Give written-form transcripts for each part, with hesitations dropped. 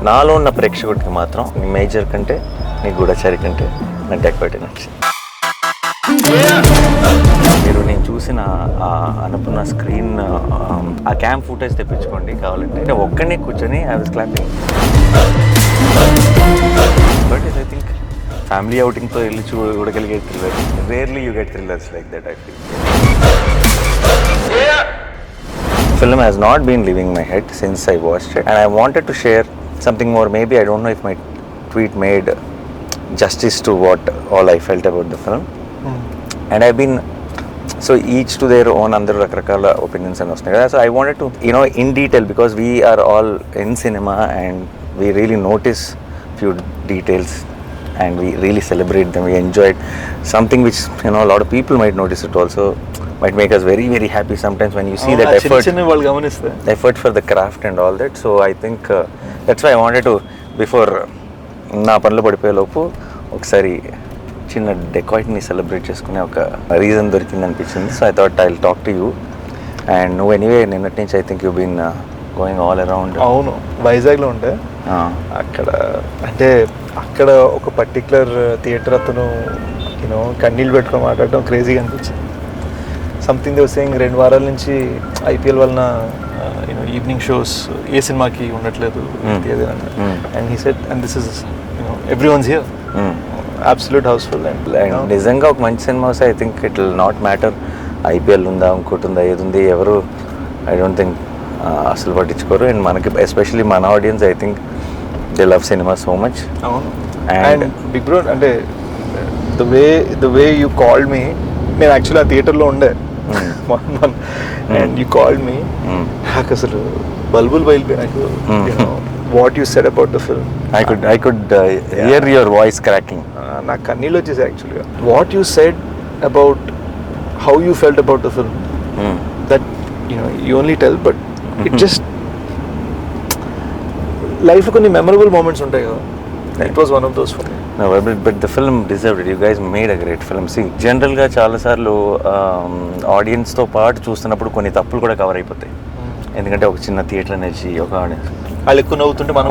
నాలో ఉన్న ప్రేక్షకుడికి మాత్రం నీ మేజర్ కంటే నీ గూఢచారి కంటే నా డెకోయిట్ నచ్చింది. మీరు నేను చూసిన అనుకున్న స్క్రీన్ ఆ క్యామ్ ఫుటేజ్ తెప్పించుకోండి కావాలంటే. నేను ఒక్కడినే కూర్చొని I was clapping. But I think family అవుటింగ్తో వెళ్ళి చూడగలిగే thriller rarely you get thrillers like that. I feel film has not been leaving my head since I watched it, and I wanted to share something more. Maybe I don't know if my tweet made justice to what all I felt about the film. And I've been so each to their own andaru rakrakala opinions and ostunnayi. So I wanted to in detail, because we are all in cinema and we really notice few details and we really celebrate them. We enjoyed something which a lot of people might notice it also. Might make us very very happy sometimes when you see that effort for the craft and all that. So I think that's why I wanted to, before నా పనులు పడిపోయే లోపు ఒకసారి చిన్న డెకాయిట్ని celebrate చేసుకునే ఒక reason దొరికింది అనిపించింది. So I thought I will talk to you. And నువ్వు ఎనీవే నిన్నటి నుంచి I think you been going all around. అవును, వైజాగ్లో ఉంటే అక్కడ అంటే అక్కడ ఒక పర్టికులర్ థియేటర్ అతను కన్నీళ్ళు పెట్టుకొని మాట్లాడటం క్రేజీగా అనిపించింది. సంథింగ్ దే వాజ్ సేయింగ్ 2 వారాల నుంచి ఐపీఎల్ వలన ఈవినింగ్ షోస్ ఏ సినిమాకి ఉండట్లేదు and he said and this is everyone's here absolute housefull. And నిజంగా ఒక మంచి సినిమా వస్తే I think it will not matter IPL ఉందా ఇంకోటి ఉందా ఏది ఉంది ఎవరు ఐ డోంట్ థింక్ అసలు పట్టించుకోరు. అండ్ మనకి ఎస్పెషల్లీ మన audience I think they love cinema so much. And big bro అంటే the way you called me, నేను యాక్చువల్లీ ఆ థియేటర్లో ఉండే అండ్ యూ కాల్డ్ మీ, నాకు అసలు బల్బులు బయలుపోయి నాకు what you said about the film. I could hear your voice cracking. నాకు కన్నీళ్ళు వచ్చేసాయి యాక్చువల్గా. What you said about how you felt about the film, that you only tell, but it just లైఫ్లో కొన్ని మెమరబుల్ మూమెంట్స్ ఉంటాయి కదా. It was one of those for me. No, but the film deserved it. You guys made a great film. See, జనరల్గా చాలాసార్లు ఆడియన్స్తో పాటు చూస్తున్నప్పుడు కొన్ని తప్పులు కూడా కవర్ అయిపోతాయి. ఎందుకంటే ఒక చిన్న థియేటర్ అనేది ఒక ఆడియన్స్ వాళ్ళు ఎక్కువ నవ్వుతుంటే మనం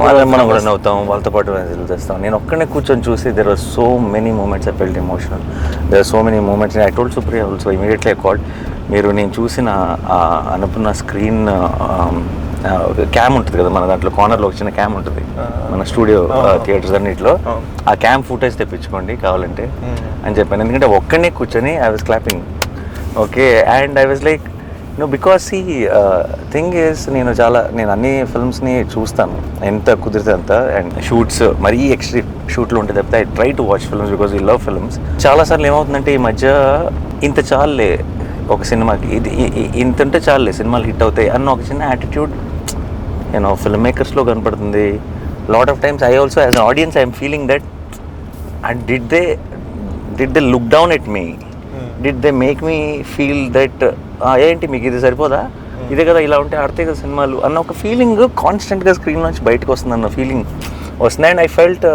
కూడా నవ్వుతాం, వాళ్ళతో పాటు చేస్తాం. నేను ఒక్కనే కూర్చొని చూసి there were so many moments I felt emotional. There were so many moments. I told Supriya also immediately I called. మీరు నేను చూసిన అనుకున్న స్క్రీన్ క్యామ్ ఉంటుంది కదా మన దాంట్లో కార్నర్లో ఒక చిన్న క్యామ్ ఉంటుంది మన స్టూడియో థియేటర్స్ అన్నింటిలో, ఆ క్యామ్ ఫుటేజ్ తెప్పించుకోండి కావాలంటే అని చెప్పాను. ఎందుకంటే ఒక్కడనే కూర్చొని I was clapping. Okay, and I was like because ఈ థింగ్ ఈస్ నేను అన్ని ఫిల్మ్స్ని చూస్తాను ఎంత కుదిరితే అంత. అండ్ షూట్స్ మరీ ఎక్స్ట్రీమ్ షూట్లు ఉంటే తప్పితే I try to watch films because ఈ లవ్ ఫిల్మ్స్. చాలాసార్లు ఏమవుతుందంటే ఈ మధ్య ఇంత చాలులే ఒక సినిమాకి, ఇంత ఉంటే చాలులే సినిమాలు హిట్ అవుతాయి అన్న ఒక చిన్న యాటిట్యూడ్ ఫిల్మ్ మేకర్స్లో కనపడుతుంది. Lot of times I also as an audience I'm feeling that and did they look down at me, did they make me feel that ఏంటి మీకు ఇది సరిపోదా, ఇదే కదా ఇలా ఉంటే ఆడితే కదా సినిమాలు అన్న ఒక ఫీలింగ్ కాన్స్టెంట్గా స్క్రీన్ నుంచి బయటకు వస్తుంది అన్న ఫీలింగ్ వస్తుంది. And I felt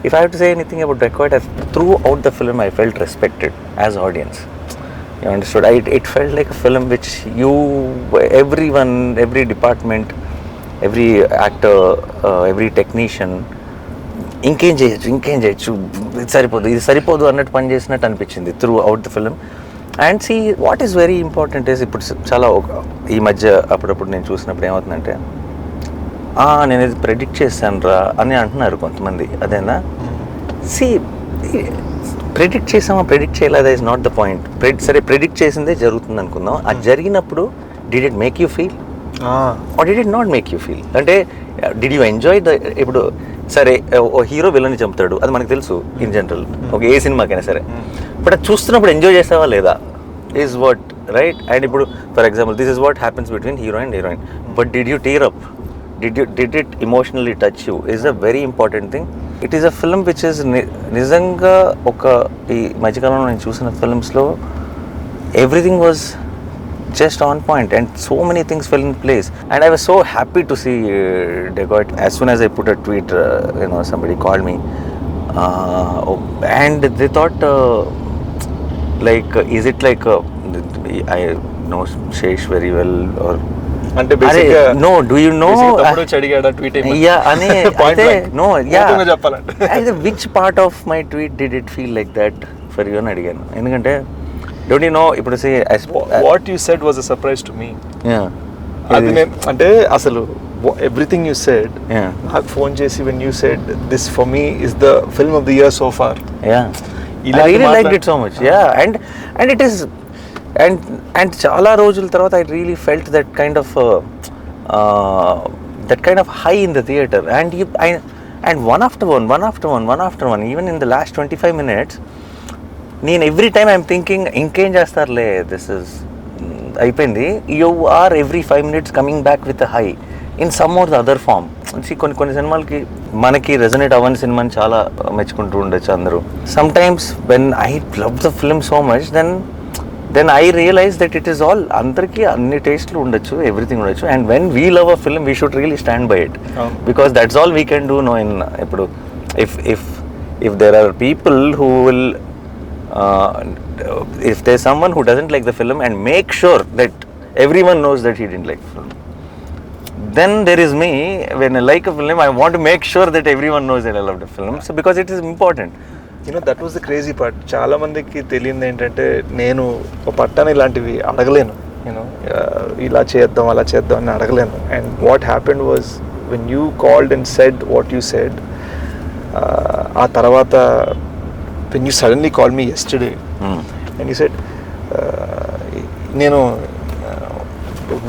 if I have to say anything about dacoit, through out the film I felt respected as audience. You understood? It felt like a film which everyone, every department, every actor, every technician ఇంకేం చేయొచ్చు ఇది సరిపోదు అన్నట్టు పని చేసినట్టు అనిపించింది throughout the film. And see what is very important is ఇప్పుడు చాలా ఈ మధ్య అప్పుడప్పుడు నేను చూసినప్పుడు ఏమవుతుందంటే నేను ఇది ప్రెడిక్ట్ చేశాను రా అని అంటున్నారు కొంతమంది. అదేనా సి ప్రెడిక్ట్ చేసామా ప్రెడిక్ట్ చేయలేదా ఇస్ నాట్ ద పాయింట్. సరే ప్రెడిక్ట్ చేసిందే జరుగుతుంది అనుకుందాం, అది జరిగినప్పుడు did it make you feel or did it not make you feel? అంటే డిడ్ యూ ఎంజాయ్ ద ఇప్పుడు సరే ఓ హీరో విలన్ని చంపుతాడు అది మనకు తెలుసు ఇన్ జనరల్ ఒక ఏ సినిమాకైనా సరే, బట్ అది చూస్తున్నప్పుడు ఎంజాయ్ చేసావా లేదా ఈజ్ వాట్ రైట్. అండ్ ఇప్పుడు for example this is what happens between hero and heroine, but did you tear up, did it emotionally touch you is a very important thing. It is a film which is నిజంగా ఒక ఈ మధ్యకాలంలో నేను చూసిన ఫిల్మ్స్లో everything was just on point and so many things fell in place and I was so happy to see Dacoit. As soon as I put a tweet somebody called me and they thought like is it like I know Sesh very well or అంటే బేసిక్గా no do you know తమ్ముడు అడిగాడా tweet yeah అని అయితే no yeah చెప్పాలంటే అయితే which part of my tweet did it feel like that for you అని అడిగాను. ఎందుకంటే డోంట్ యూ నో ఇప్పుడు what you said was a surprise to me. అది నేను అంటే అసలు ఎవ్రీథింగ్ యూ సెడ్ నాకు ఫోన్ చేసి when you said this for me is the film of the year so far. I really liked it so much. Yeah, and it is, and చాలా రోజుల తర్వాత I really felt that kind of high in the theater, and one after one, even in the last 25 minutes, నేను every time I'm thinking ఇంకేం చేస్తారులే, this is అయిపోయింది. You are every 5 minutes coming back with a high in some or the other form. కొన్ని సినిమాలకి మనకి resonate అవ్వని సినిమాని చాలా మెచ్చుకుంటూ ఉండొచ్చు అందరూ. Sometimes when I love the film so much then I realise that it is all, అందరికీ అన్ని టేస్ట్లు ఉండొచ్చు, ఎవ్రీథింగ్ ఉండొచ్చు. And when we love a film we should really stand by it, because that's all we can do no in. ఇప్పుడు if there are people who will if there's someone who doesn't like the film and make sure that everyone knows that he didn't like the film, then there is me. When I like a film, I want to make sure that everyone knows that I love the film, so because it is important. You know, that was the crazy part. చాలా మందికి తెలియదు ఏంటంటే నేను ఒక పట్టాన ఇలాంటివి అడగలేను, you know ఇలా చేద్దాం అలా చేద్దాం అని అడగలేను. And what happened was when you called and said what you said, ఆ తర్వాత when you suddenly called me yesterday and you said నేను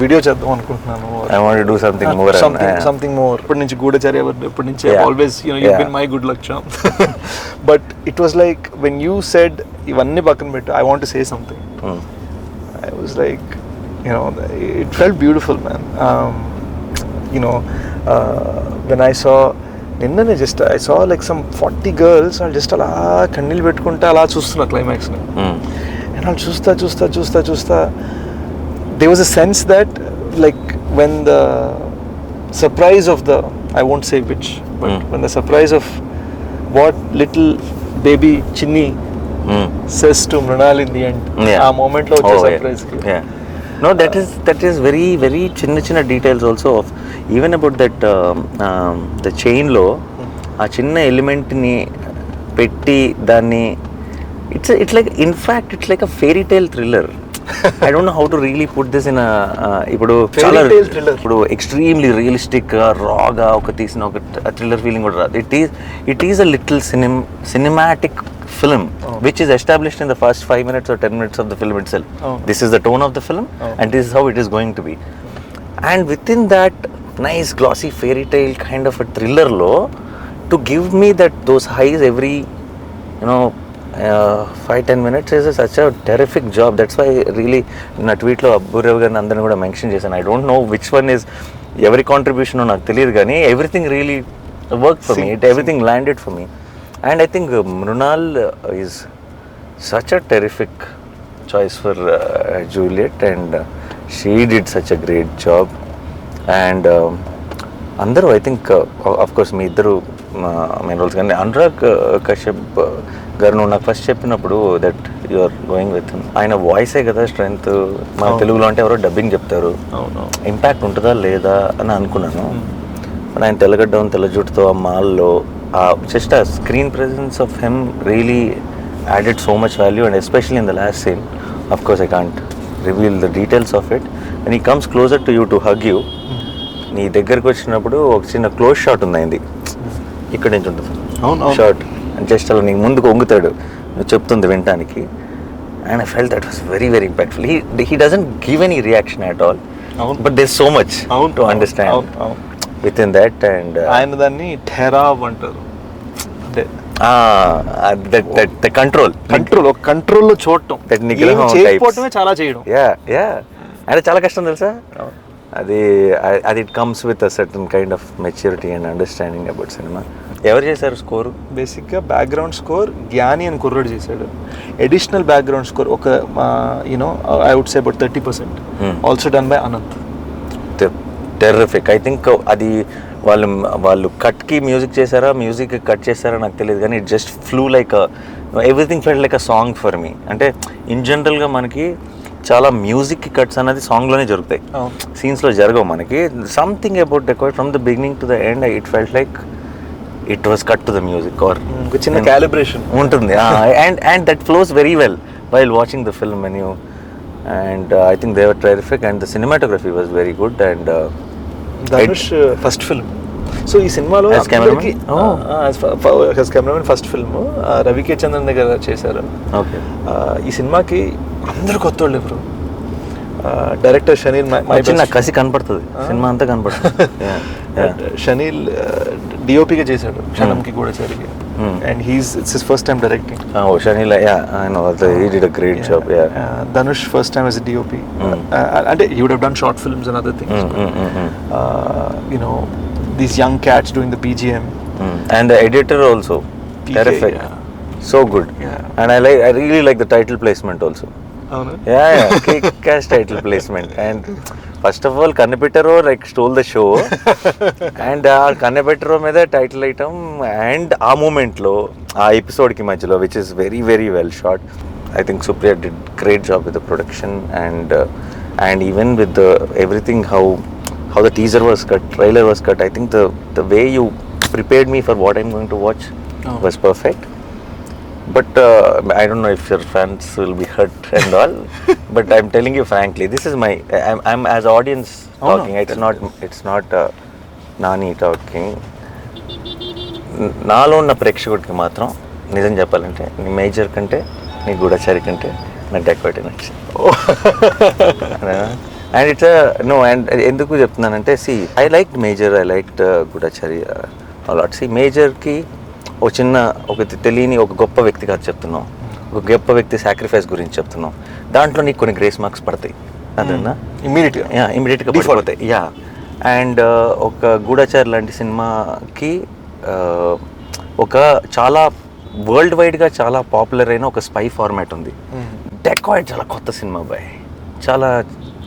వీడియో చేద్దాం అనుకుంటున్నాను, I want to do something more ఇప్పటి నుంచి గూఢచర్య ఇప్పటి నుంచి always, you know, you've been my good luck charm. But it was like when you said ఇవన్నీ పక్కన పెట్టు, I want to say something, I was like, you know, it felt beautiful, man. You know, when I saw నిన్ననే just I saw like some 40 girls వాళ్ళు just అలా కన్నీళ్ళు పెట్టుకుంటా అలా చూస్తున్నా క్లైమాక్స్ని. అండ్ వాళ్ళు చూస్తా there was a sense that like when the surprise of the, I won't say which, but when the surprise of what little baby Chinni says to Mrinal in the end, ఆ moment లో వచ్చే surprise కి. No, that is very very చిన్న details also of even about that the chain లో ఆ చిన్న element ని పెట్టి దాన్ని it's like, in fact it's like a fairy tale thriller. I don't know how to really put this in a ఇప్పుడు చాలా ఇప్పుడు ఎక్స్ట్రీమ్లీ రియలిస్టిక్ గా రాగా ఒక తీసిన ఒక థ్రిల్లర్ ఫీలింగ్ కూడా రాదు. It is a little cinematic film which is established in the first 5 minutes or 10 minutes of the film itself. This is the tone of the film and this is how it is going to be, and within that nice glossy fairy tale kind of a thriller lo to give me those highs every, you know, 5-10 minutes is such a terrific job. That's why really na tweet lo Aburav garu andani kuda mention chesanu. I don't know which one is every contribution o naku teliyadu gaani everything really worked for me. Everything landed for me. And I think Mrinal is such a terrific choice for Juliet, and she did such a great job. And andaru, I think of course me iddaru main roles gaani Anurag Kashyap garu nu naku first cheppinappudu that you are going with him, aina voice e kada strength. మన తెలుగులో అంటే ఎవరో dubbing చెప్తారు, impact ఉంటుందా లేదా అని అనుకున్నాను. ఆయన తెల్లగడ్డం తెల్ల జుట్టుతో ఆ మాల్లో just a screen presence of him really added so much value, and especially in the last scene. Of course I can't reveal the details of it. When he comes closer to you to hug you, నీ దగ్గరకు వచ్చినప్పుడు ఒక చిన్న close shot ఉంది అయింది, ఇక్కడ నుంచి ఉంటుంది షాట్, జస్ట్ అలా నీకు ముందుకు వంగుతాడు నువ్వు చెప్తుంది వినటానికి. And I felt that was very very impactful. he doesn't give any reaction at all, but there's so much to understand within that. And ఆయన దాన్ని ఠెరావ్ అంటారు, అంటే the కంట్రోల్ లో చూడటం, చేయకపోవటమే చాలా చేయడం. అంటే చాలా కష్టం తెలుసా అది. It comes with a certain kind of maturity and understanding about cinema. ఎవరు చేశారు స్కోరు? బేసిక్గా బ్యాక్గ్రౌండ్ స్కోర్ జ్ఞాని అని కుర్రాడు చేశాడు. అడిషనల్ బ్యాక్గ్రౌండ్ స్కోర్ ఒక you know I would say about 30% also done by Anant. Terrific. I think అది వాళ్ళు కట్కి మ్యూజిక్ చేశారా, మ్యూజిక్ కట్ చేశారా నాకు తెలియదు, కానీ it just flew like everything felt like a song for me. అంటే ఇన్ జనరల్గా మనకి చాలా మ్యూజిక్ కట్స్ అనేది సాంగ్లోనే జరుగుతాయి, సీన్స్లో జరగవు మనకి. Something about dacoit from the beginning to the end it felt like it was cut to the music or చిన్న calibration ఉంటుంది. And that flows very well while watching the film when you, and I think they were terrific and the cinematography was very good. And Dhanush first film. So ఈ సినిమాలో cameraman first film రవికే Chandran దగ్గర చేశారు. Okay. ఈ సినిమాకి అందరు కొత్త వాళ్ళు ఎవరు, డైరెక్టర్ షనీల్ చిన్న కసి కనపడుతుంది, సినిమా అంతా కనపడుతుంది. షనీల్ డిఓపిగా చేశాడు క్షణంకి కూడా సరిగ్గా, and it's his first time directing. Chenille I know he did a great job. Dhanush first time as a DOP. అంటే he would have done short films and other things. You know, these young cats doing the BGM. And the editor also terrific. So good. And I really like the title placement also. Kick-ass title placement. And first of all Kannapetaro like stole the show and Kannapetaro మీద title item and ఆ moment లో ఆ episode కి మధ్యలో which is very very well shot. I think Supriya did great job with the production and even with the everything how the teaser was cut, trailer was cut. I think the way you prepared me for what I'm going to watch was perfect. But I don't know if your fans will be hurt and all. But I'm telling you frankly, this is I'm as audience talking. It's not Nani talking. నాలో ఉన్న ప్రేక్షకుడికి మాత్రం నిజం చెప్పాలంటే నీ major కంటే నీ గూఢచారి కంటే నాకు డెకాయిట్ నచ్చింది. అండ్ ఇట్స్ నో అండ్ ఎందుకు చెప్తున్నానంటే I like Major, I like Goodachari a lot. మేజర్కి ఒక తెలియని ఒక గొప్ప వ్యక్తి కాదు చెప్తున్నాం, ఒక గొప్ప వ్యక్తి సాక్రిఫైస్ గురించి చెప్తున్నాం. దాంట్లో నీకు కొన్ని గ్రేస్ మార్క్స్ పడతాయి, అదేనా ఇమీడియట్గా పడిపోతాయి. అండ్ ఒక గూఢచారి లాంటి సినిమాకి ఒక చాలా వరల్డ్ వైడ్గా చాలా పాపులర్ అయిన ఒక స్పై ఫార్మాట్ ఉంది. డెకాయిట్ చాలా కొత్త సినిమా బాయ్, చాలా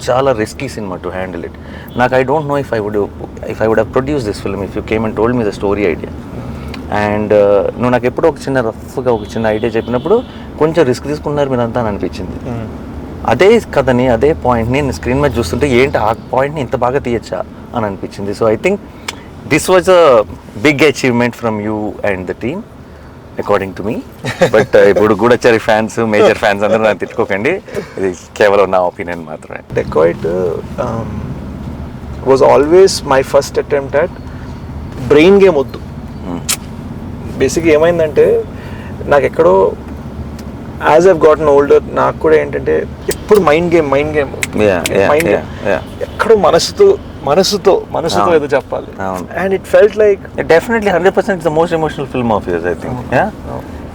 చాలా risky cinema to handle it. నాకు I don't know if I would have produce this film if you came and told me the story idea. And నువ్వు నాకు ఎప్పుడో ఒక చిన్న రఫ్గా ఒక చిన్న ఐడియా చెప్పినప్పుడు కొంచెం రిస్క్ తీసుకున్నారు మీరంతా అని అనిపించింది. అదే కథని అదే పాయింట్ని నేను స్క్రీన్ మీద చూస్తుంటే ఏంటి ఆ పాయింట్ని ఇంత బాగా తీయచ్చా అని అనిపించింది. So I think this was a big achievement from you and the team according to me. But ఇప్పుడు గూఢచారి ఫ్యాన్స్ మేజర్ ఫ్యాన్స్ అందరూ నాకు తిట్టుకోకండి, ఇది కేవలం నా ఒపీనియన్ మాత్రమే. Dacoit was always my first attempt at brain game వద్దు. బేసిక్గా ఏమైందంటే నాకు ఎక్కడో యాజ్ ఐవ్ గాటన్ ఓల్డర్ నాకు కూడా ఏంటంటే ఎప్పుడు మైండ్ గేమ్ ఎక్కడో మనసుతో ఏదో చెప్పాలి. And it felt like definitely 100% the most emotional film of yours I think.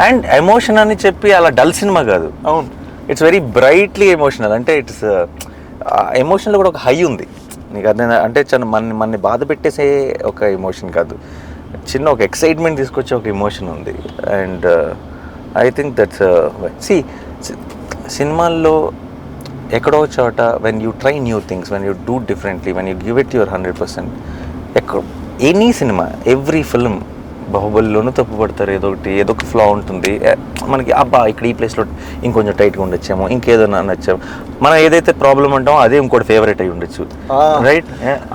And emotion అని చెప్పి అలా డల్ సినిమా కాదు. అవును, ఇట్స్ వెరీ బ్రైట్లీ ఎమోషనల్. అంటే ఇట్స్ ఎమోషన్లో కూడా ఒక హై ఉంది నీకు. అదే అంటే మనని బాధ పెట్టేసే ఒక ఎమోషన్ కాదు, చిన్న ఒక ఎక్సైట్మెంట్ తీసుకొచ్చే ఒక ఎమోషన్ ఉంది. అండ్ ఐ థింక్ దట్స్ సినిమాల్లో ఎక్కడో చోట when you try new things, when you do differently, when you give it your 100%, any cinema every film బాహుబలిలోనూ తప్పు పడతారు, ఏదో ఒక ఫ్లా ఉంటుంది మనకి. అబ్బా ఇక్కడ ఈ ప్లేస్లో ఇంకొంచెం టైట్గా ఉండొచ్చేమో, ఇంకేదో నచ్చాము, మనం ఏదైతే ప్రాబ్లం అంటామో అదే ఇంకోటి ఫేవరెట్ అయి ఉండొచ్చు, రైట్?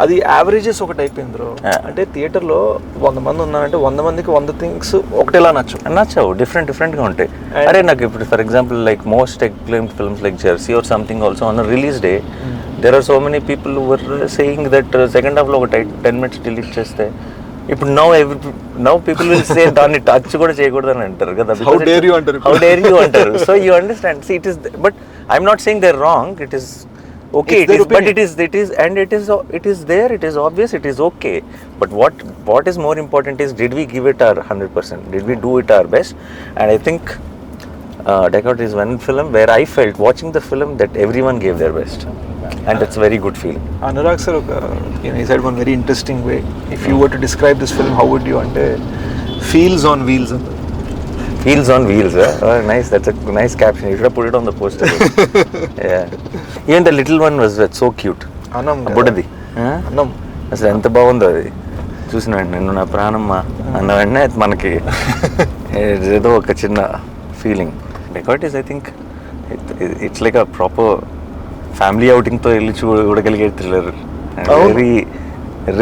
అది యావరేజెస్ ఒకటి అయిపోయింది బ్రో. అంటే థియేటర్లో 100 మంది ఉన్నారంటే 100 మందికి 100 థింగ్స్ ఒకటేలా నచ్చవు, డిఫరెంట్గా ఉంటాయి. అరే నాకు ఇప్పుడు for example like most acclaimed films like Jersey or something also on release day there are so many people who were saying that second half లో ఒక 10 minutes delete చేస్తే ఇప్పుడు now people will say దాన్ని touch కూడా చేయకూడదు అని అంటారు కదా. How dare you అంటారు. So you understand, see it is, but I'm not saying they're wrong, it is okay, it is, but it is and it is there, it is obvious, it is okay, but what is more important is did we give it our 100%, did we do it our best? And I think Dacoit is one film where I felt watching the film that everyone gave their best, and it's a very good feeling. Anurag sir, he said one very interesting way, if you were to describe this film, how would you ante feels on wheels? Feels on wheels, oh, nice, that's a nice caption, you should have put it on the poster. Yeah, even the little one was so cute. Anam బుడ్డది Anam అసలు ఎంత బాగుందో అది చూసిన వెంటనే నిన్ను నా ప్రాణమ్మా అన్న వెంటనే మనకి ఏదో ఒక చిన్న feeling. Dacoit is, I think, it's like a proper family అవుటింగ్తో వెళ్ళి చూడగలిగే thriller. Very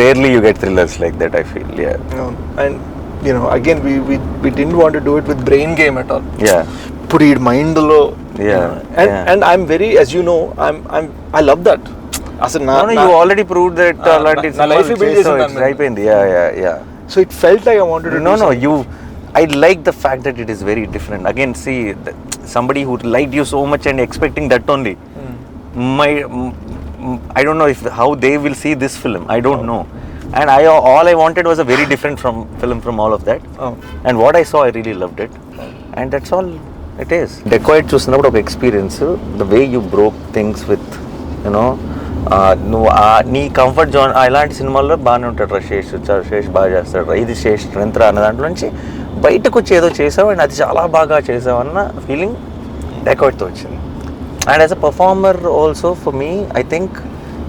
rarely you get thrillers like that, I feel. And again we didn't want to do it with brain game at all. Put it mind lo. And I'm very, as you know, I love that. You already proved that na life build అయిపోయింది. So it felt like I wanted to do something. I like the fact that it is very different. Again, see, somebody who liked you so much and expecting that only. I don't know how they will see this film. I don't know. And all I wanted was a very different film from all of that. And what I saw, I really loved it. And that's all it is. Dacoit చూసినప్పుడు ఒక experience, the way you broke things with, నువ్వు నీ comfort zone. ఇలాంటి సినిమాల్లో బాగానే ఉంటాడు రా శేష్ బాగా చేస్తాడు రా, ఇది శేష్ స్ట్రెంత్ రా అన్న దాంట్లో నుంచి బయటకు వచ్చి ఏదో చేసావు అండ్ అది చాలా బాగా చేసావు అన్న ఫీలింగ్ డెకాయిట్తో వచ్చింది. And as a performer also for me, I think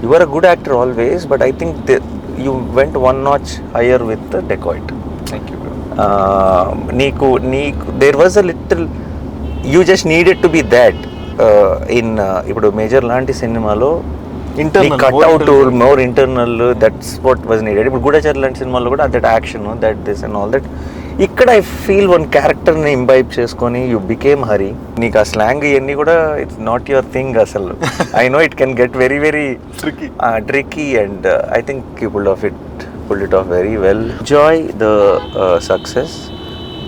you are a good actor always, but I think you went one notch higher with the Dacoit. Thank you, bro. నీకు there was a little, you just needed to be that in ఇప్పుడు major లాంటి సినిమాలో internal cut out more internal, that's what was needed. ఇప్పుడు గూఢచారి లాంటి సినిమాలో కూడా that action, that this and all that. ఇక్కడ I feel one క్యారెక్టర్ని imbibe చేసుకొని యూ బికేమ్ హరి. నీకు ఆ స్లాంగ్ ఇవన్నీ కూడా ఇట్స్ నాట్ యువర్ థింగ్ అసలు. I know it can get very very tricky and I think you pulled it off very well. Enjoy the success.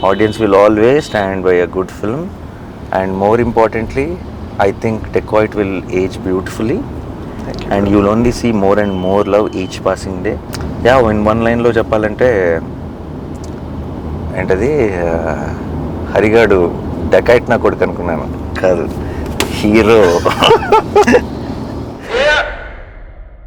Audience will always stand by a good film, and more importantly, I think Dacoit will age beautifully. And you'll only see more and more love each passing day. In one line లో చెప్పాలంటే ఏంటది, హరిగాడు dacoit నా కొడుకు అనుకున్నాను, కాదు hero.